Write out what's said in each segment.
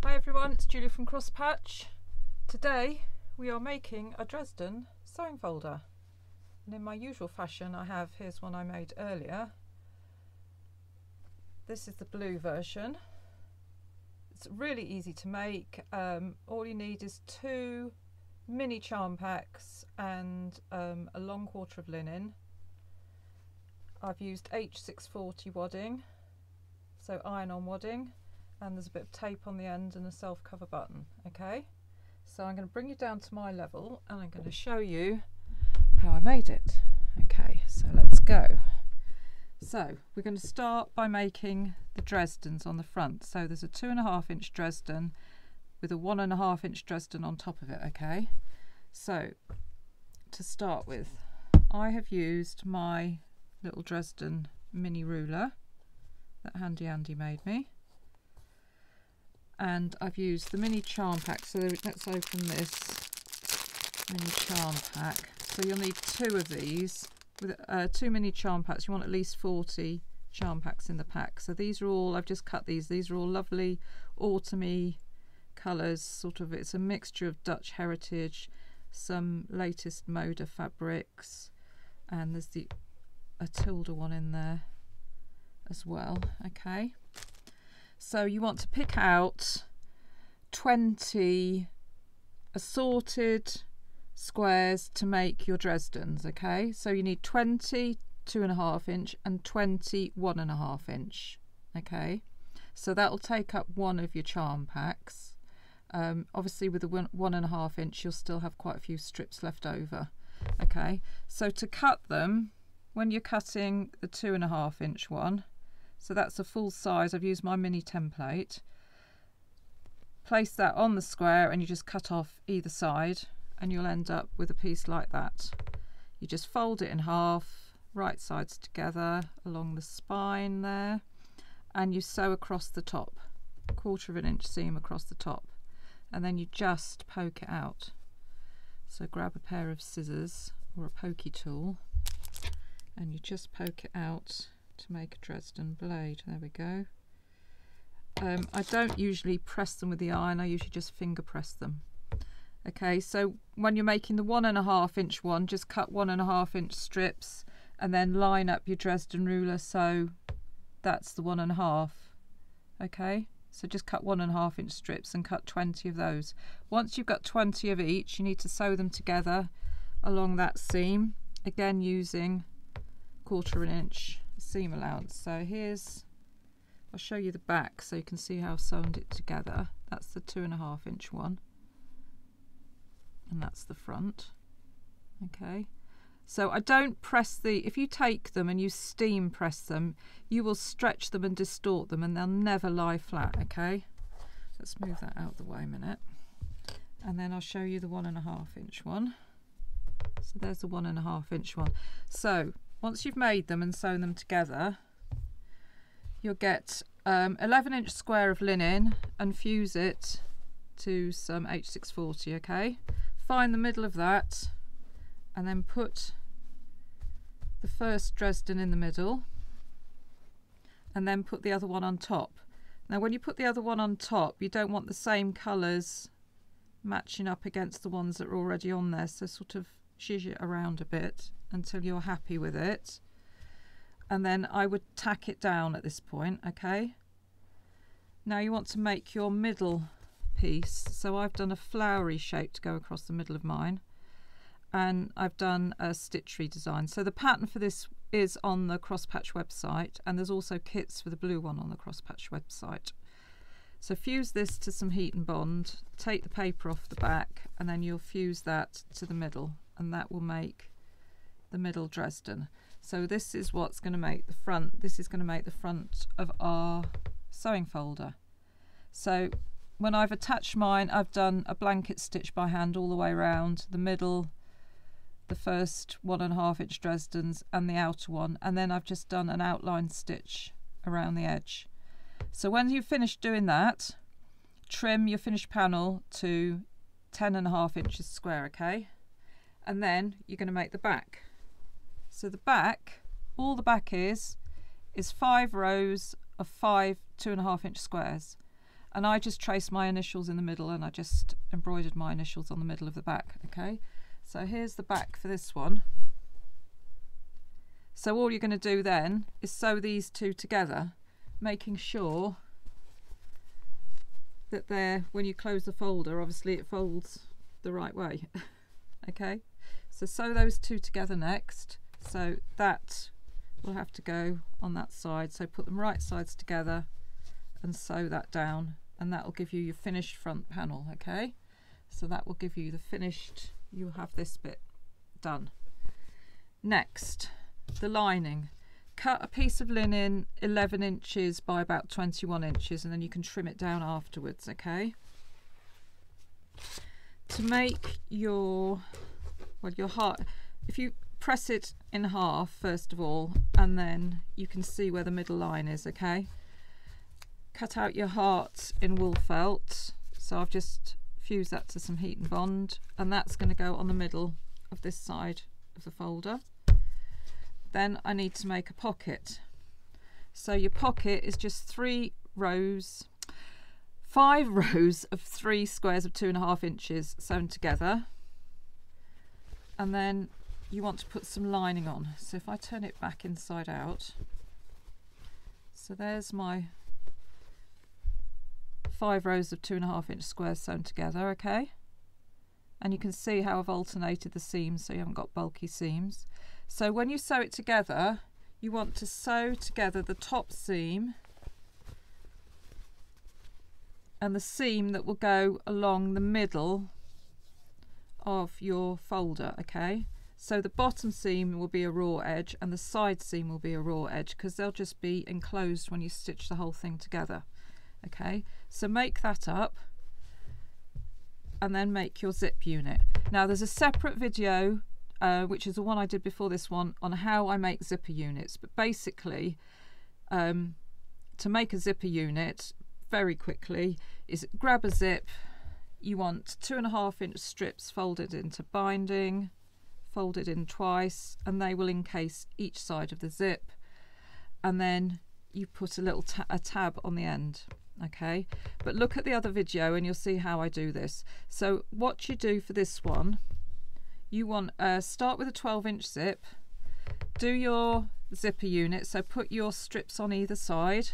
Hi everyone, it's Julia from Crosspatch. Today we are making a Dresden sewing folder, and in my usual fashion I have, here's one I made earlier. This is the blue version. It's really easy to make. All you need is 2 mini charm packs and a long quarter of linen. I've used H640 wadding, so iron-on wadding, and there's a bit of tape on the end and a self-cover button. Okay, so I'm going to bring you down to my level and I'm going to show you how I made it. Okay, so let's go. So we're going to start by making the Dresdens on the front. So there's a 2.5 inch Dresden with a 1.5 inch Dresden on top of it. Okay, so to start with, I have used my little Dresden mini ruler that Handy Andy made me, and I've used the mini charm pack. So let's open this mini charm pack. So you'll need 2 of these. With 2 mini charm packs, you want at least 40 charm packs in the pack. So these are all, I've just cut these are all lovely autumny colours, sort of, it's a mixture of Dutch heritage, some latest Moda fabrics, and there's a Tilda one in there as well. Okay, so you want to pick out 20 assorted squares to make your Dresdens. Okay, so you need 20 2.5 inch and 20 1.5 inch. Okay, so that will take up one of your charm packs. Obviously with the 1.5 inch you'll still have quite a few strips left over. Okay, so to cut them, when you're cutting the 2.5 inch one, so that's a full size, I've used my mini template, place that on the square and you just cut off either side and you'll end up with a piece like that. You just fold it in half, right sides together along the spine there, and you sew across the top, 1/4 inch seam across the top, and then you just poke it out. So grab a pair of scissors or a pokey tool and you just poke it out to make a Dresden blade. There we go. I don't usually press them with the iron, I usually just finger press them. Okay, so when you're making the 1.5 inch one, just cut 1.5 inch strips and then line up your Dresden ruler, so that's the 1.5. Okay, so just cut 1.5 inch strips and cut 20 of those. Once you've got 20 of each, you need to sew them together along that seam, again using 1/4 inch seam allowance. So here's, I'll show you the back so you can see how I've sewn it together. That's the 2.5 inch one, and that's the front. Okay, so I don't press if you take them and you steam press them, you will stretch them and distort them and they'll never lie flat. Okay, let's move that out of the way a minute, and then I'll show you the 1.5 inch one. So there's the 1.5 inch one. So once you've made them and sewn them together, you'll get 11 inch square of linen and fuse it to some H640. Okay, find the middle of that and then put the first Dresden in the middle and then put the other one on top. Now when you put the other one on top, you don't want the same colours matching up against the ones that are already on there, so sort of zhuzh it around a bit until you're happy with it, and then I would tack it down at this point. Okay, now you want to make your middle piece, so I've done a flowery shape to go across the middle of mine, and I've done a stitchery design. So the pattern for this is on the Crosspatch website, and there's also kits for the blue one on the Crosspatch website. So fuse this to some heat and bond, take the paper off the back, and then you'll fuse that to the middle, and that will make the middle Dresden. So this is what's going to make the front. This is going to make the front of our sewing folder. So when I've attached mine, I've done a blanket stitch by hand all the way around the middle, the first 1.5 inch Dresdens and the outer one, and then I've just done an outline stitch around the edge. So when you've finished doing that, trim your finished panel to 10.5 inches square. Okay, and then you're going to make the back. So the back, all the back is 5 rows of 5 2.5 inch squares, and I just traced my initials in the middle, and I just embroidered my initials on the middle of the back. Okay, so here's the back for this one. So all you're going to do then is sew these two together, making sure that they're, when you close the folder, obviously it folds the right way. Okay, so sew those two together next. So that will have to go on that side, so put them right sides together and sew that down, and that will give you your finished front panel. Okay, so that will give you the finished, you'll have this bit done. Next, the lining. Cut a piece of linen 11 inches by about 21 inches, and then you can trim it down afterwards. Okay, to make your, well, your heart, if you press it in half first of all, and then you can see where the middle line is. Okay, cut out your heart in wool felt, so I've just fused that to some heat and bond, and that's going to go on the middle of this side of the folder. Then I need to make a pocket. So your pocket is just 5 rows of 3 squares of 2.5 inches sewn together, and then you want to put some lining on. So if I turn it back inside out, so there's my 5 rows of 2.5 inch squares sewn together. Okay, and you can see how I've alternated the seams so you haven't got bulky seams. So when you sew it together, you want to sew together the top seam and the seam that will go along the middle of your folder. Okay, so the bottom seam will be a raw edge and the side seam will be a raw edge, because they'll just be enclosed when you stitch the whole thing together. Okay, so make that up and then make your zip unit. Now there's a separate video which is the one I did before this one, on how I make zipper units. But basically, to make a zipper unit very quickly is grab a zip. You want 2.5 inch strips folded into binding, folded in twice, and they will encase each side of the zip, and then you put a little tab on the end. Okay, but look at the other video and you'll see how I do this. So what you do for this one, you want start with a 12 inch zip, do your zipper unit, so put your strips on either side,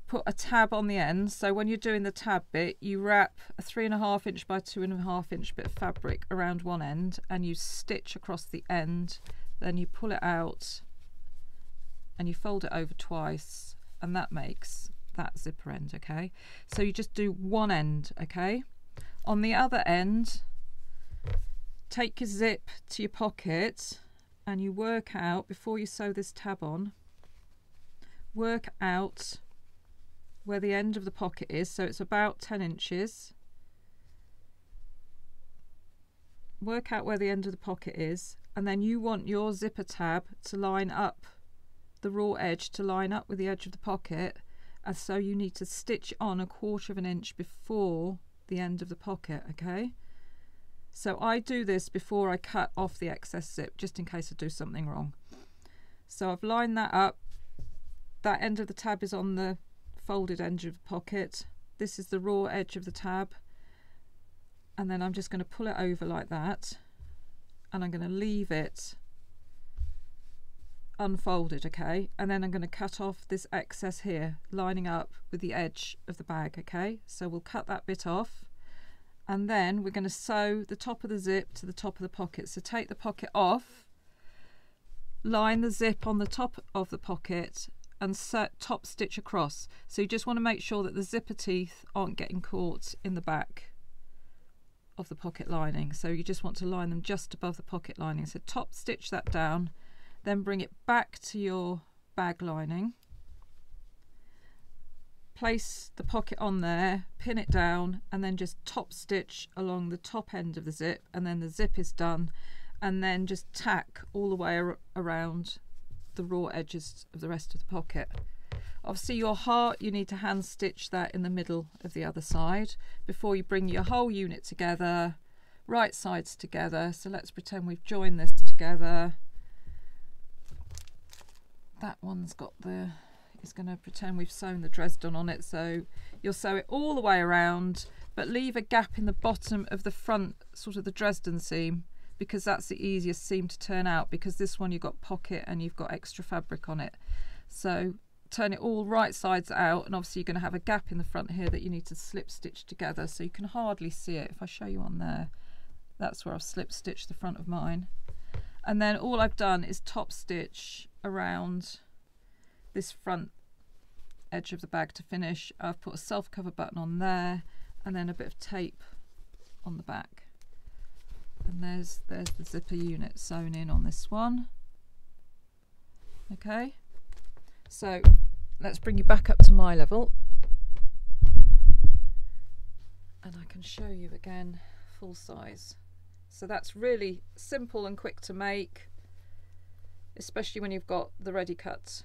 put a tab on the end. So when you're doing the tab bit, you wrap a 3.5 inch by 2.5 inch bit of fabric around one end and you stitch across the end, then you pull it out and you fold it over twice, and that makes that zipper end. Okay, so you just do one end. Okay, on the other end, take your zip to your pocket and you work out, before you sew this tab on, work out where the end of the pocket is. So it's about 10 inches. Work out where the end of the pocket is, and then you want your zipper tab to line up, the raw edge to line up with the edge of the pocket, and so you need to stitch on 1/4 inch before the end of the pocket. Okay, so I do this before I cut off the excess zip, just in case I do something wrong. So I've lined that up. That end of the tab is on the folded edge of the pocket. This is the raw edge of the tab, and then I'm just going to pull it over like that, and I'm going to leave it unfolded. Okay, and then I'm going to cut off this excess here, lining up with the edge of the bag. Okay, so we'll cut that bit off, and then we're going to sew the top of the zip to the top of the pocket. So take the pocket off, line the zip on the top of the pocket, and top stitch across. So you just want to make sure that the zipper teeth aren't getting caught in the back of the pocket lining. So you just want to line them just above the pocket lining. So top stitch that down, then bring it back to your bag lining, place the pocket on there, pin it down, and then just top stitch along the top end of the zip, and then the zip is done. And then just tack all the way around the raw edges of the rest of the pocket. Obviously your heart, you need to hand stitch that in the middle of the other side before you bring your whole unit together, right sides together. So let's pretend we've joined this together. That one's got the is going to pretend we've sewn the Dresden on it. So you'll sew it all the way around, but leave a gap in the bottom of the front, sort of the Dresden seam, because that's the easiest seam to turn out, because this one you've got pocket and you've got extra fabric on it. So turn it all right sides out, and obviously you're going to have a gap in the front here that you need to slip stitch together, so you can hardly see it. If I show you on there, that's where I've slip stitched the front of mine. And then all I've done is top stitch around this front edge of the bag to finish. I've put a self cover button on there, and then a bit of tape on the back, and there's the zipper unit sewn in on this one. Okay, so let's bring you back up to my level, and I can show you again full size. So that's really simple and quick to make, especially when you've got the ready cut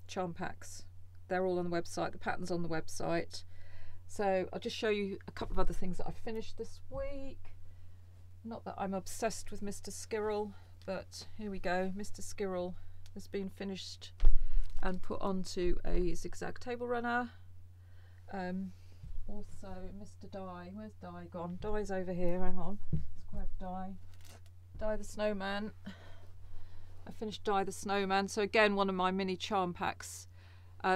charm packs. They're all on the website, the pattern's on the website. So I'll just show you a couple of other things that I finished this week. Not that I'm obsessed with Mr. Skirrel, but here we go. Mr. Skirrel has been finished and put onto a zigzag table runner. Also Mr. Die, where's Die gone? Die's over here, hang on. Let's grab Die. Die the Snowman. I finished Die the Snowman. So again, one of my mini charm packs.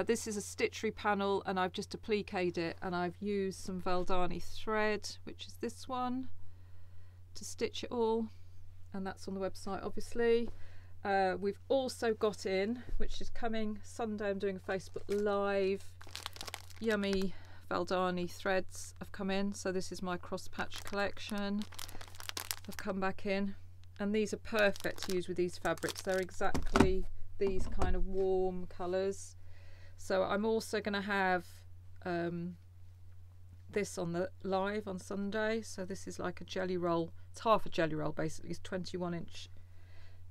This is a stitchery panel, and I've just appliqued it, and I've used some Valdani thread, which is this one, to stitch it all, and that's on the website obviously. We've also got in, which is coming Sunday, I'm doing a Facebook Live, yummy Valdani threads have come in. So this is my cross patch collection. I've come back in, and these are perfect to use with these fabrics. They're exactly these kind of warm colours. So I'm also going to have this on the live on Sunday. So this is like a jelly roll. It's half a jelly roll basically. It's 21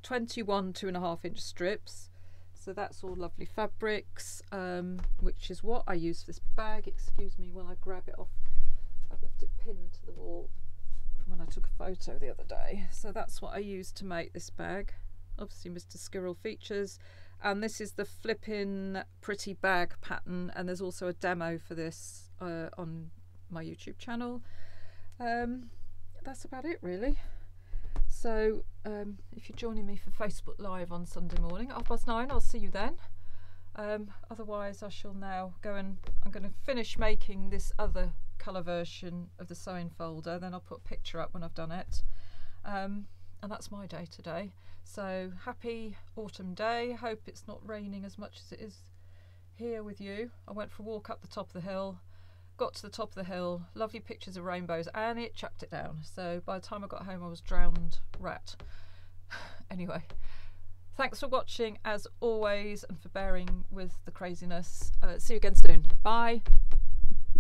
2.5 inch strips. So that's all lovely fabrics, which is what I use for this bag. Excuse me while I grab it off. I've left it pinned to the wall from when I took a photo the other day. So that's what I used to make this bag. Obviously Mr. Skirrel features. And this is the flippin' pretty bag pattern, and there's also a demo for this on my YouTube channel. That's about it really. So if you're joining me for Facebook Live on Sunday morning at 9:30, I'll see you then. Otherwise I shall now go, and I'm going to finish making this other colour version of the sewing folder, then I'll put a picture up when I've done it. And that's my day today. So happy autumn day. Hope it's not raining as much as it is here with you. I went for a walk up the top of the hill, got to the top of the hill, lovely pictures of rainbows, and it chucked it down. So by the time I got home I was drowned rat. Anyway, thanks for watching as always, and for bearing with the craziness. See you again soon. Bye.